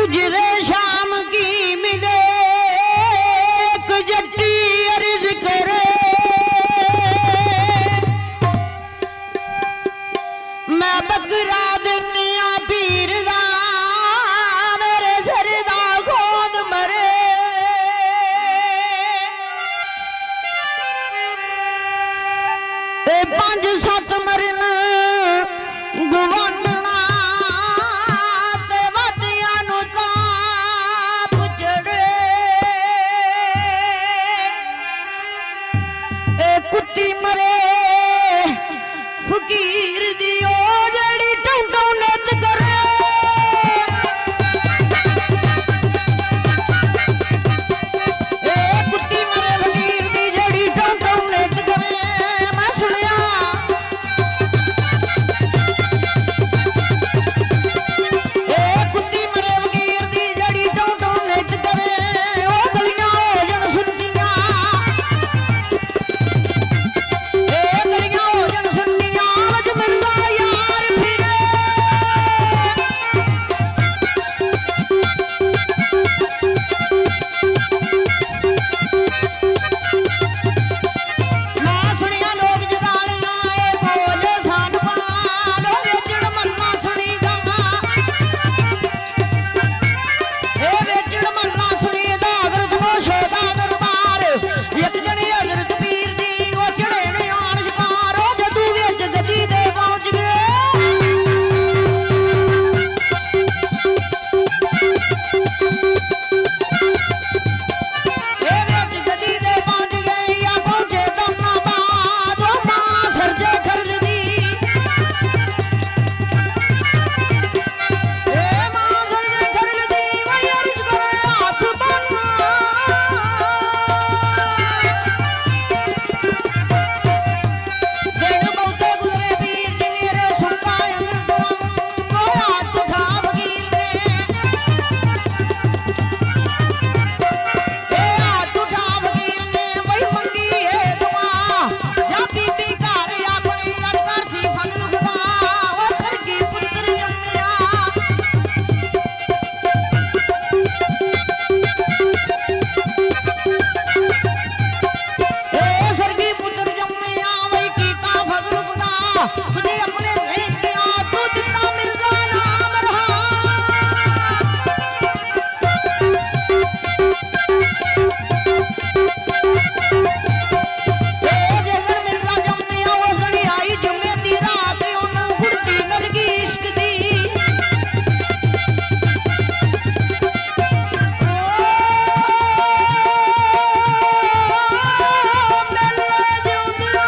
उजरे शाम की मिदे एक जट्टी अर्ज करे मैं बकरा दुनिया पीर दा मेरे सर दा गोद मरे ए 5-7 मरन गवांडना ते वादियां नू ताप चढ़े ए कुत्ती मरे फकीर दी ओ जड़ी टौटौ नत करे ए कुत्ती मरे फकीर दी जड़ी टौटौ नत करे मैं सुनिया ए कुत्ती मरे फकीर दी जड़ी टौटौ नत करे ओ गलियां हो जन सुनदियां ए गलियां हो जन सुनदियां वज मिर्जा यार फिरे मैं सुनिया लोग जदालियां ए बोले सान पालो वेचड़ मल्ला सुनी गा ए वेचड़ मल्ला सुनी दा हजरत मोशे दा दरबार एक जने हजरत पीर दी ओ चढ़े ने आन शिकार ओ जदू विच गदी दे पहुंच गए ए विच गदी दे पहुंच गए या पहुंचे दम्मा बाद ओ मां सरजे खरज दी ए मां सरजे खरज दी वही अर्ज करे हाथ बन्ना दिन बहुते गुजरे पीर जी मेरे सुनता अंदर को हाथ उठा फकीर ने ए हाथ उठा फकीर ने वही मंगी है दुआ जा बीबी घर अपनी अड़कर सी फजल खुदा ओ सर की पुत्र जम्मिया ए सरगी पुत्र जम्मिया वही कीता फजल खुदा तुझे अपने लेकिया तू दिता मिर्जा नाम रहा ए जगन मिर्जा जम्मिया उस घड़ी आई जुम्मे दी रात ओनू गुड़ती मिल गई इश्क दी मिल जिउंदियां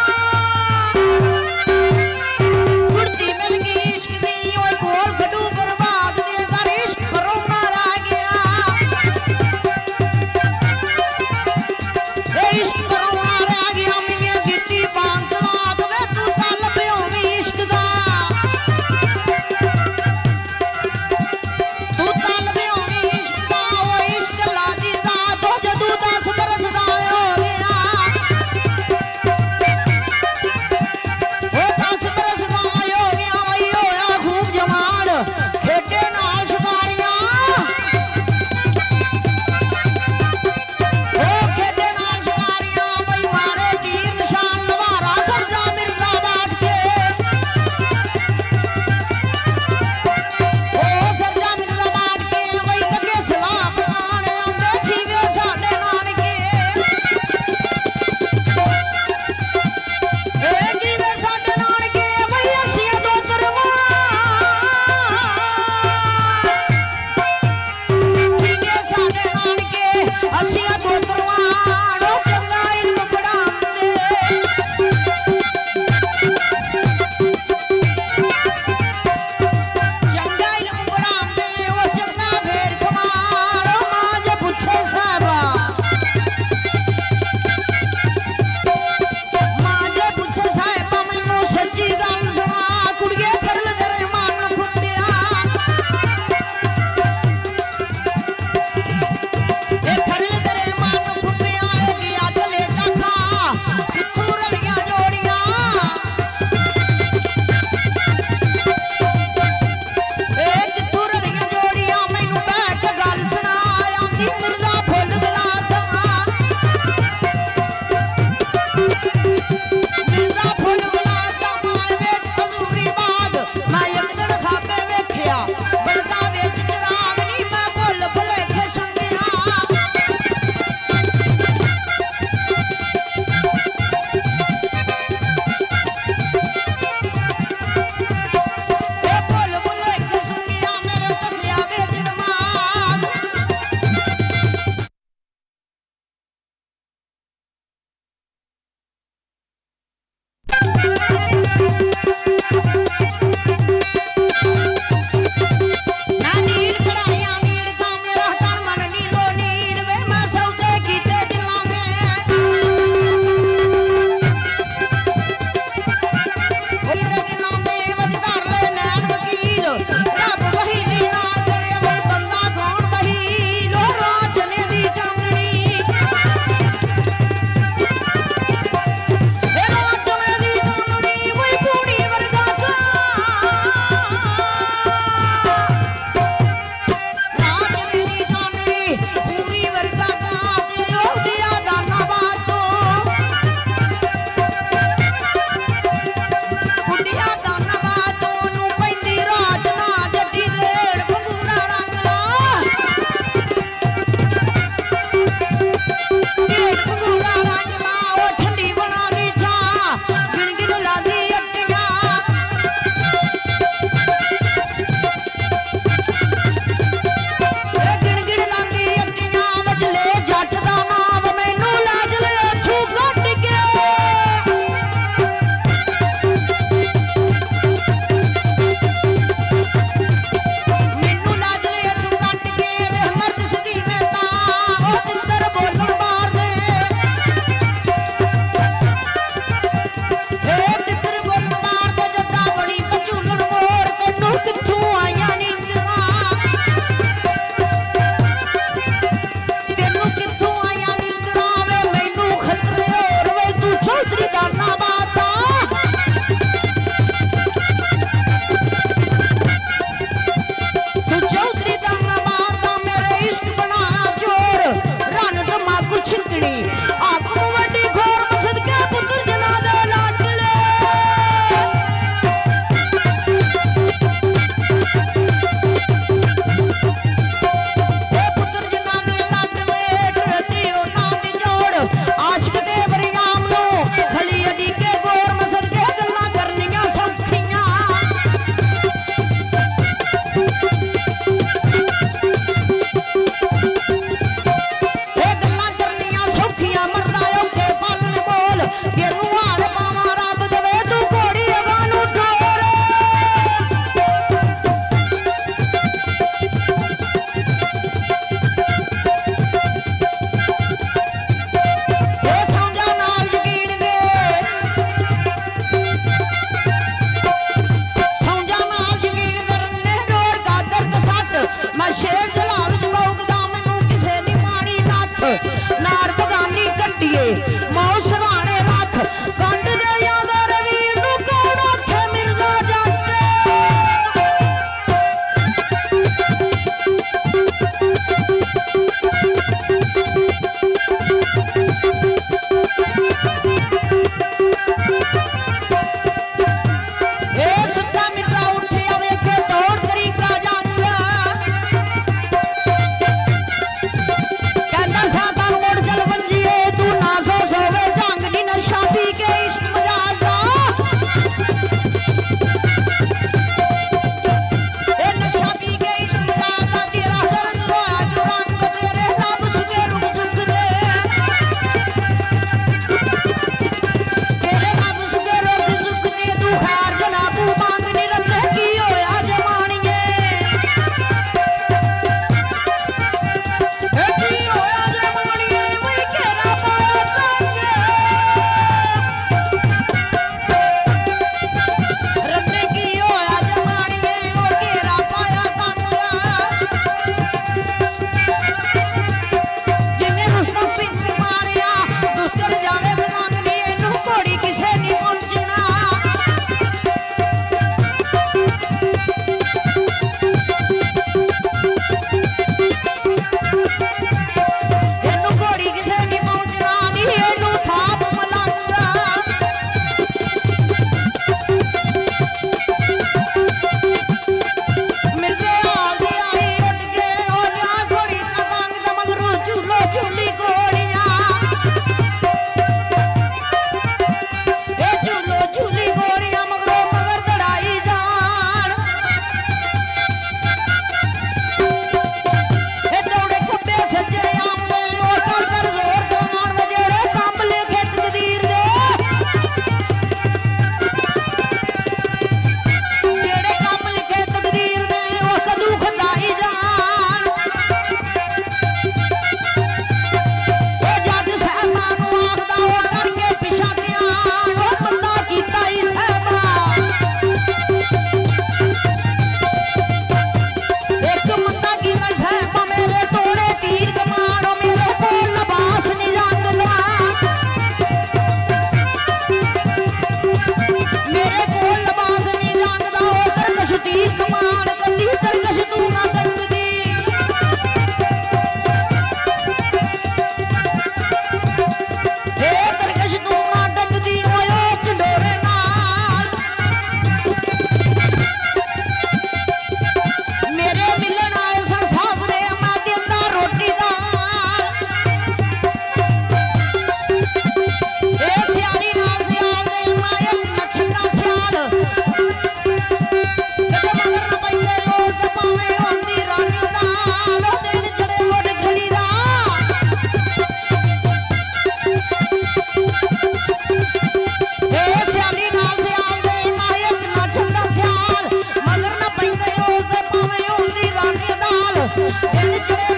ਵੇਚਣੇ